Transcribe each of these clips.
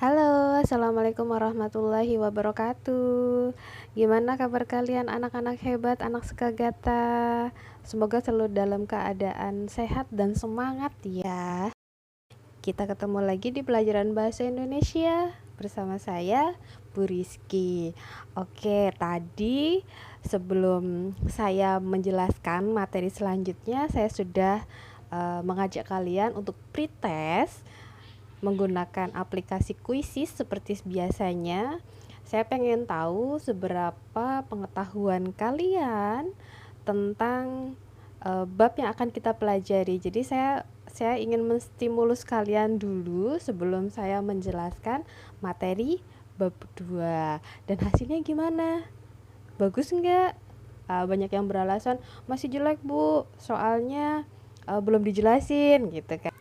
Halo, assalamualaikum warahmatullahi wabarakatuh. Gimana kabar kalian, anak-anak hebat, anak sekagata? Semoga selalu dalam keadaan sehat dan semangat ya. Kita ketemu lagi di pelajaran bahasa Indonesia bersama saya, Bu Rizky. Oke, tadi sebelum saya menjelaskan materi selanjutnya, saya sudah mengajak kalian untuk pretest menggunakan aplikasi Quizzes seperti biasanya. Saya pengen tahu seberapa pengetahuan kalian tentang bab yang akan kita pelajari. Jadi saya ingin menstimulus kalian dulu sebelum saya menjelaskan materi bab 2. Dan hasilnya gimana? Bagus enggak? Banyak yang beralasan masih jelek, Bu. Soalnya belum dijelasin gitu kan.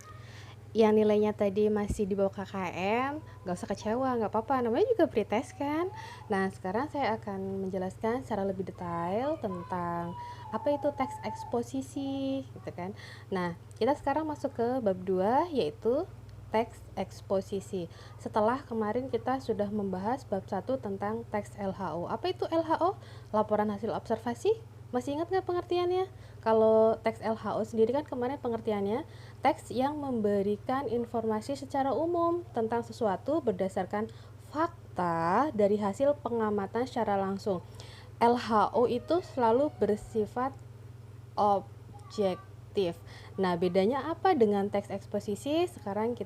Yang nilainya tadi masih di bawah KKM, nggak usah kecewa, nggak apa-apa, namanya juga pretest kan. Nah, sekarang saya akan menjelaskan secara lebih detail tentang apa itu teks eksposisi, gitu kan. Nah, kita sekarang masuk ke bab 2, yaitu teks eksposisi. Setelah kemarin kita sudah membahas bab 1 tentang teks LHO. Apa itu LHO? Laporan hasil observasi. Masih ingat nggak pengertiannya? Kalau teks LHO sendiri kan kemarin pengertiannya teks yang memberikan informasi secara umum tentang sesuatu berdasarkan fakta dari hasil pengamatan secara langsung. LHO itu selalu bersifat objektif. Nah, bedanya apa dengan teks eksposisi? Sekarang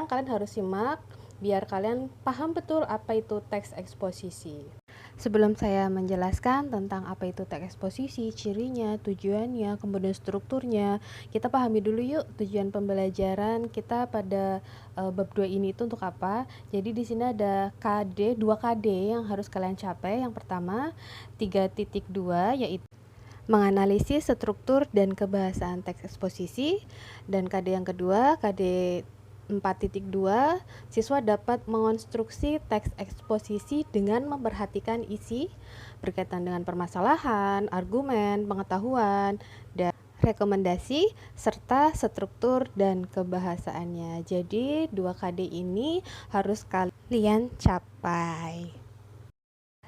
kalian harus simak biar kalian paham betul apa itu teks eksposisi. Sebelum saya menjelaskan tentang apa itu teks eksposisi, cirinya, tujuannya, kemudian strukturnya, kita pahami dulu yuk tujuan pembelajaran kita pada bab 2 ini itu untuk apa. Jadi di sini ada KD, 2 KD yang harus kalian capai. Yang pertama, 3.2 yaitu menganalisis struktur dan kebahasaan teks eksposisi, dan KD yang kedua, KD 4.2, siswa dapat mengonstruksi teks eksposisi dengan memperhatikan isi berkaitan dengan permasalahan, argumen, pengetahuan, dan rekomendasi serta struktur dan kebahasaannya. Jadi 2 KD ini harus kalian capai.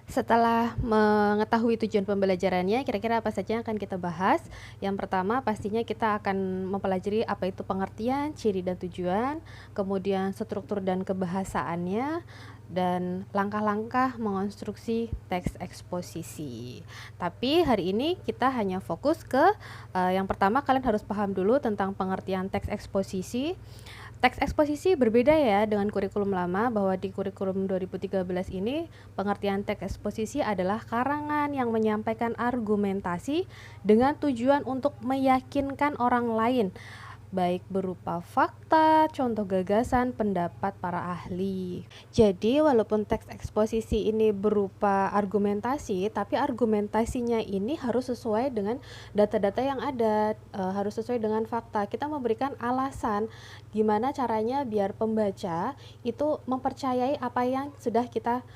Setelah mengetahui tujuan pembelajarannya, kira-kira apa saja yang akan kita bahas? Yang pertama, pastinya kita akan mempelajari apa itu pengertian, ciri dan tujuan, kemudian struktur dan kebahasaannya, dan langkah-langkah mengonstruksi teks eksposisi. Tapi hari ini kita hanya fokus ke yang pertama, kalian harus paham dulu tentang pengertian teks eksposisi. Teks eksposisi berbeda ya dengan kurikulum lama, bahwa di kurikulum 2013 ini pengertian teks eksposisi adalah karangan yang menyampaikan argumentasi dengan tujuan untuk meyakinkan orang lain, baik berupa fakta, contoh gagasan, pendapat para ahli. Jadi walaupun teks eksposisi ini berupa argumentasi, tapi argumentasinya ini harus sesuai dengan data-data yang ada, harus sesuai dengan fakta. Kita memberikan alasan gimana caranya biar pembaca itu mempercayai apa yang sudah kita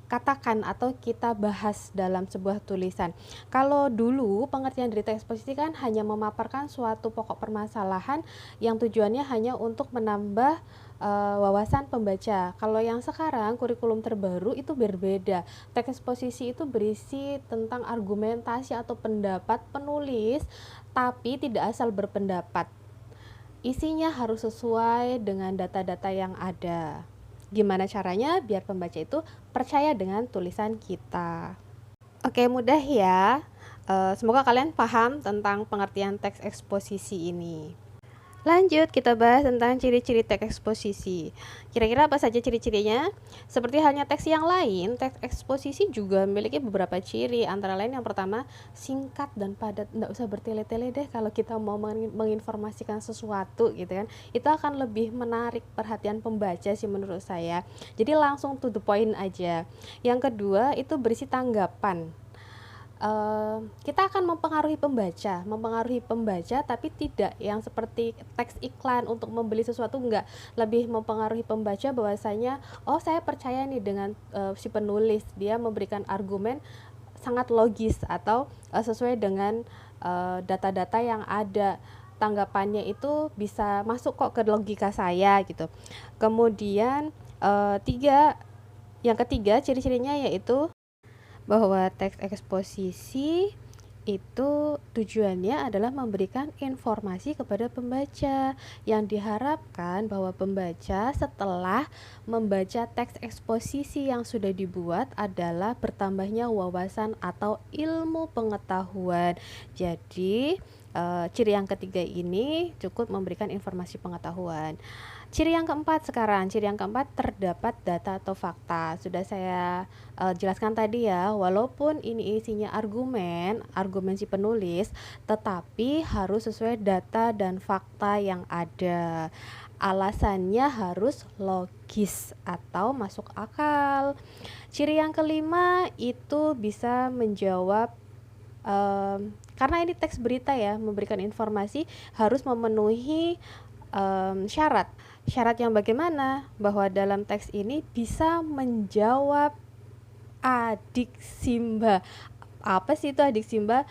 katakan atau kita bahas dalam sebuah tulisan. Kalau dulu pengertian dari teks eksposisi kan hanya memaparkan suatu pokok permasalahan yang tujuannya hanya untuk menambah wawasan pembaca. Kalau yang sekarang kurikulum terbaru itu berbeda. Teks eksposisi itu berisi tentang argumentasi atau pendapat penulis, tapi tidak asal berpendapat. Isinya harus sesuai dengan data-data yang ada. Gimana caranya biar pembaca itu percaya dengan tulisan kita? Oke, mudah ya. Semoga kalian paham tentang pengertian teks eksposisi ini. Lanjut, kita bahas tentang ciri-ciri teks eksposisi. Kira-kira apa saja ciri-cirinya? Seperti halnya teks yang lain, teks eksposisi juga memiliki beberapa ciri. Antara lain yang pertama, singkat dan padat. Nggak usah bertele-tele deh kalau kita mau menginformasikan sesuatu gitu kan. Itu akan lebih menarik perhatian pembaca sih menurut saya. Jadi langsung to the point aja. Yang kedua, itu berisi tanggapan. Kita akan mempengaruhi pembaca, tapi tidak yang seperti teks iklan untuk membeli sesuatu, enggak. Lebih mempengaruhi pembaca bahwasanya, oh saya percaya nih dengan si penulis, dia memberikan argumen sangat logis atau sesuai dengan data-data yang ada. tanggapannya itu bisa masuk kok ke logika saya gitu. Kemudian yang ketiga ciri-cirinya yaitu bahwa teks eksposisi itu tujuannya adalah memberikan informasi kepada pembaca, yang diharapkan bahwa pembaca setelah membaca teks eksposisi yang sudah dibuat adalah bertambahnya wawasan atau ilmu pengetahuan. Jadi ciri yang ketiga ini cukup memberikan informasi pengetahuan. Ciri yang keempat sekarang, ciri yang keempat terdapat data atau fakta. Sudah saya jelaskan tadi ya, walaupun ini isinya argumen si penulis, tetapi harus sesuai data dan fakta yang ada. Alasannya harus logis atau masuk akal. Ciri yang kelima itu bisa menjawab karena ini teks berita ya, memberikan informasi harus memenuhi syarat. Syarat yang bagaimana? Bahwa dalam teks ini bisa menjawab adiksimba. Apa sih itu adiksimba?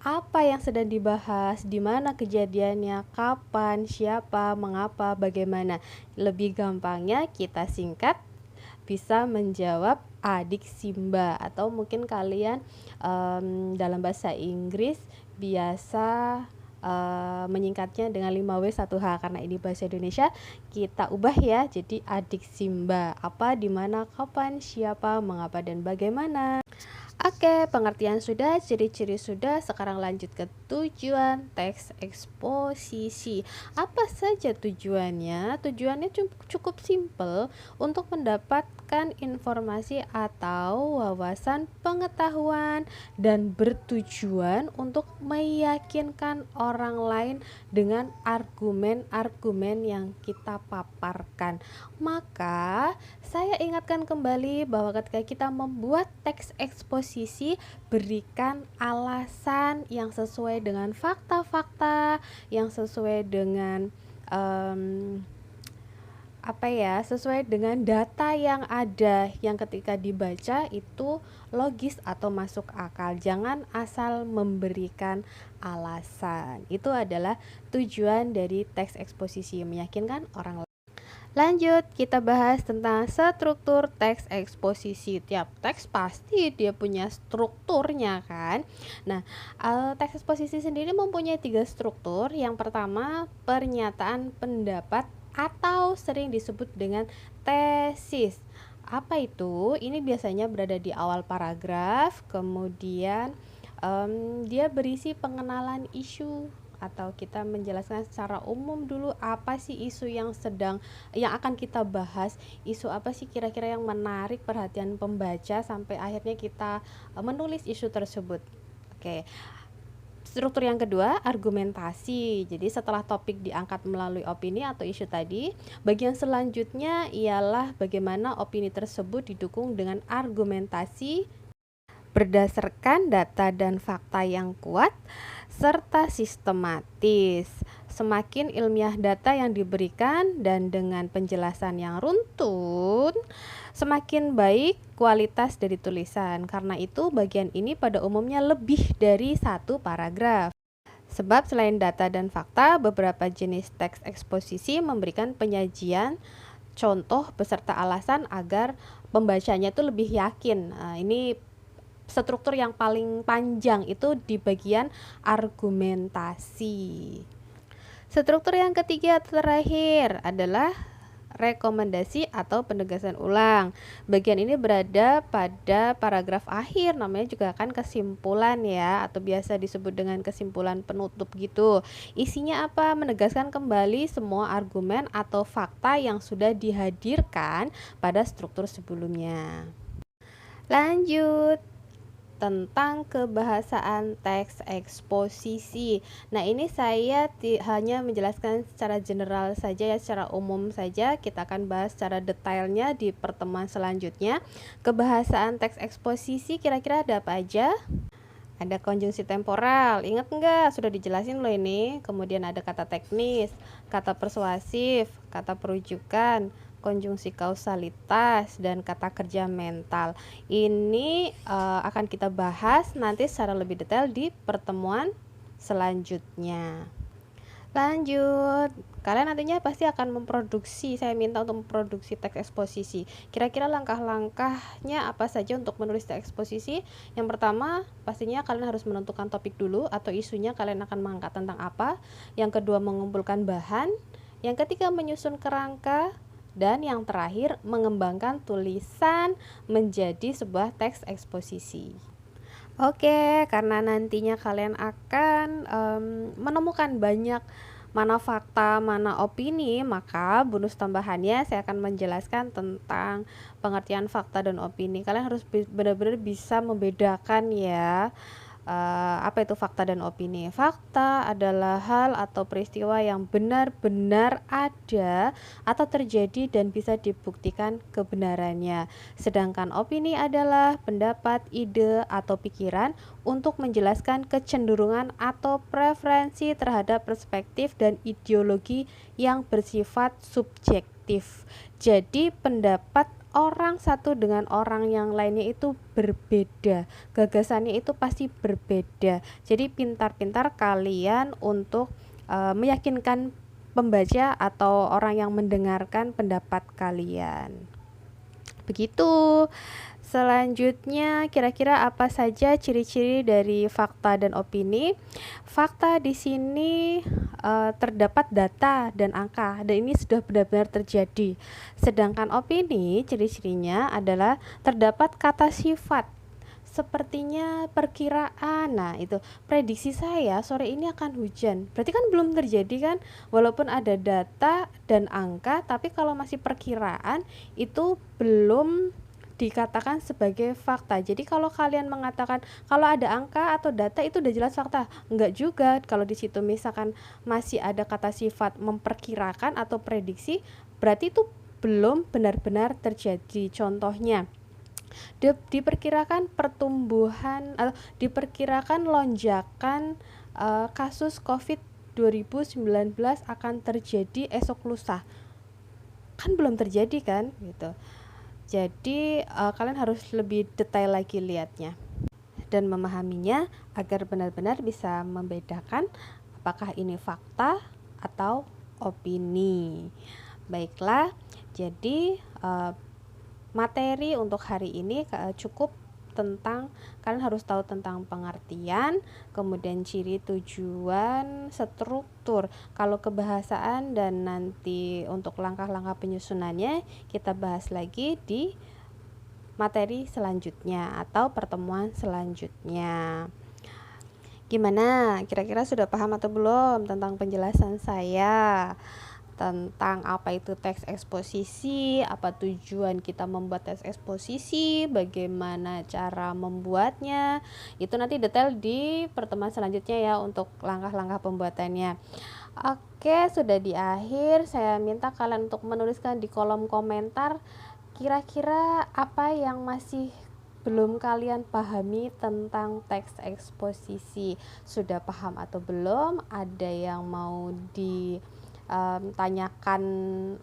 Apa yang sedang dibahas, di mana kejadiannya, kapan, siapa, mengapa, bagaimana. Lebih gampangnya kita singkat, bisa menjawab adiksimba, atau mungkin kalian dalam bahasa Inggris biasa menyingkatnya dengan 5W1H, karena ini bahasa Indonesia kita ubah ya jadi adiksimba. Apa, di mana, kapan, siapa, mengapa, dan bagaimana. Oke, pengertian sudah, ciri-ciri sudah, sekarang lanjut ke tujuan teks eksposisi. Apa saja tujuannya? Tujuannya cukup simpel, untuk mendapatkan informasi atau wawasan pengetahuan, dan bertujuan untuk meyakinkan orang lain dengan argumen-argumen yang kita paparkan. Maka saya ingatkan kembali bahwa ketika kita membuat teks eksposisi, berikan alasan yang sesuai dengan fakta-fakta, yang sesuai dengan sesuai dengan data yang ada, yang ketika dibaca itu logis atau masuk akal. Jangan asal memberikan alasan. Itu adalah tujuan dari teks eksposisi, meyakinkan orang lain. Lanjut, kita bahas tentang struktur teks eksposisi. Tiap teks pasti dia punya strukturnya kan. Nah, teks eksposisi sendiri mempunyai 3 struktur. Yang pertama, pernyataan pendapat atau sering disebut dengan tesis. Apa itu? Ini biasanya berada di awal paragraf, kemudian dia berisi pengenalan isu, atau kita menjelaskan secara umum dulu apa sih isu yang akan kita bahas, isu apa sih kira-kira yang menarik perhatian pembaca sampai akhirnya kita menulis isu tersebut. Oke. Struktur yang kedua, argumentasi. Jadi setelah topik diangkat melalui opini atau isu tadi, bagian selanjutnya ialah bagaimana opini tersebut didukung dengan argumentasi berdasarkan data dan fakta yang kuat serta sistematis. Semakin ilmiah data yang diberikan dan dengan penjelasan yang runtun, semakin baik kualitas dari tulisan. Karena itu bagian ini pada umumnya lebih dari 1 paragraf. Sebab selain data dan fakta, beberapa jenis teks eksposisi memberikan penyajian contoh beserta alasan agar pembacanya itu lebih yakin. Ini struktur yang paling panjang itu di bagian argumentasi. Struktur yang ketiga terakhir adalah rekomendasi atau penegasan ulang. Bagian ini berada pada paragraf akhir, namanya juga kan kesimpulan ya, atau biasa disebut dengan kesimpulan penutup gitu. Isinya apa? Menegaskan kembali semua argumen atau fakta yang sudah dihadirkan pada struktur sebelumnya. Lanjut tentang kebahasaan teks eksposisi. Nah, ini saya hanya menjelaskan secara general saja ya, secara umum saja. Kita akan bahas secara detailnya di pertemuan selanjutnya. Kebahasaan teks eksposisi kira-kira ada apa aja? Ada konjungsi temporal, ingat enggak? Sudah dijelasin loh ini. Kemudian ada kata teknis, kata persuasif, kata perujukan, konjungsi kausalitas, dan kata kerja mental. Ini akan kita bahas nanti secara lebih detail di pertemuan selanjutnya. Lanjut, kalian nantinya pasti akan memproduksi, saya minta untuk memproduksi teks eksposisi. Kira-kira langkah-langkahnya apa saja untuk menulis teks eksposisi? Yang pertama, pastinya kalian harus menentukan topik dulu atau isunya kalian akan mengangkat tentang apa. Yang kedua, mengumpulkan bahan. Yang ketiga, menyusun kerangka. Dan yang terakhir, mengembangkan tulisan menjadi sebuah teks eksposisi. Oke, karena nantinya kalian akan menemukan banyak mana fakta, mana opini, maka bonus tambahannya saya akan menjelaskan tentang pengertian fakta dan opini. Kalian harus benar-benar bisa membedakan ya. Apa itu fakta dan opini? Fakta adalah hal atau peristiwa yang benar-benar ada atau terjadi dan bisa dibuktikan kebenarannya. Sedangkan opini adalah pendapat, ide, atau pikiran untuk menjelaskan kecenderungan atau preferensi terhadap perspektif dan ideologi yang bersifat subjektif. Jadi pendapat orang satu dengan orang yang lainnya itu berbeda, gagasannya itu pasti berbeda. Jadi pintar-pintar kalian untuk meyakinkan pembaca atau orang yang mendengarkan pendapat kalian. Begitu. Selanjutnya, kira-kira apa saja ciri-ciri dari fakta dan opini? Fakta di sini terdapat data dan angka, dan ini sudah benar-benar terjadi. Sedangkan opini, ciri-cirinya adalah terdapat kata sifat. Sepertinya perkiraan. Nah, itu prediksi saya sore ini akan hujan. Berarti kan belum terjadi kan? Walaupun ada data dan angka, tapi kalau masih perkiraan itu belum dikatakan sebagai fakta. Jadi kalau kalian mengatakan kalau ada angka atau data itu udah jelas fakta, enggak juga. Kalau di situ misalkan masih ada kata sifat memperkirakan atau prediksi, berarti itu belum benar-benar terjadi. Contohnya, diperkirakan pertumbuhan atau diperkirakan lonjakan kasus COVID 2019 akan terjadi esok lusa. Kan belum terjadi kan gitu. Jadi kalian harus lebih detail lagi lihatnya dan memahaminya agar benar-benar bisa membedakan apakah ini fakta atau opini. Baiklah, jadi materi untuk hari ini cukup tentang kalian harus tahu tentang pengertian, kemudian ciri, tujuan, struktur. Kalau kebahasaan dan nanti untuk langkah-langkah penyusunannya kita bahas lagi di materi selanjutnya atau pertemuan selanjutnya. Gimana? Kira-kira sudah paham atau belum tentang penjelasan saya? Tentang apa itu teks eksposisi, apa tujuan kita membuat teks eksposisi, bagaimana cara membuatnya. Itu nanti detail di pertemuan selanjutnya ya untuk langkah-langkah pembuatannya. Oke, sudah di akhir. Saya minta kalian untuk menuliskan di kolom komentar kira-kira apa yang masih belum kalian pahami tentang teks eksposisi. Sudah paham atau belum? Ada yang mau tanyakan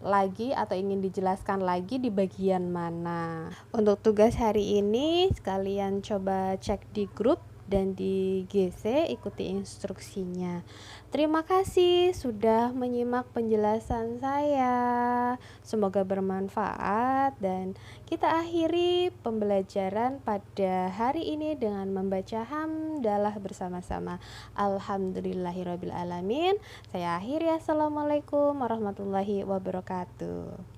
lagi atau ingin dijelaskan lagi di bagian mana? Untuk tugas hari ini sekalian coba cek di grup dan di GC, ikuti instruksinya. Terima kasih sudah menyimak penjelasan saya. Semoga bermanfaat dan kita akhiri pembelajaran pada hari ini dengan membaca hamdalah bersama-sama. Alhamdulillahirabbil alamin. Saya akhiri. Assalamualaikum warahmatullahi wabarakatuh.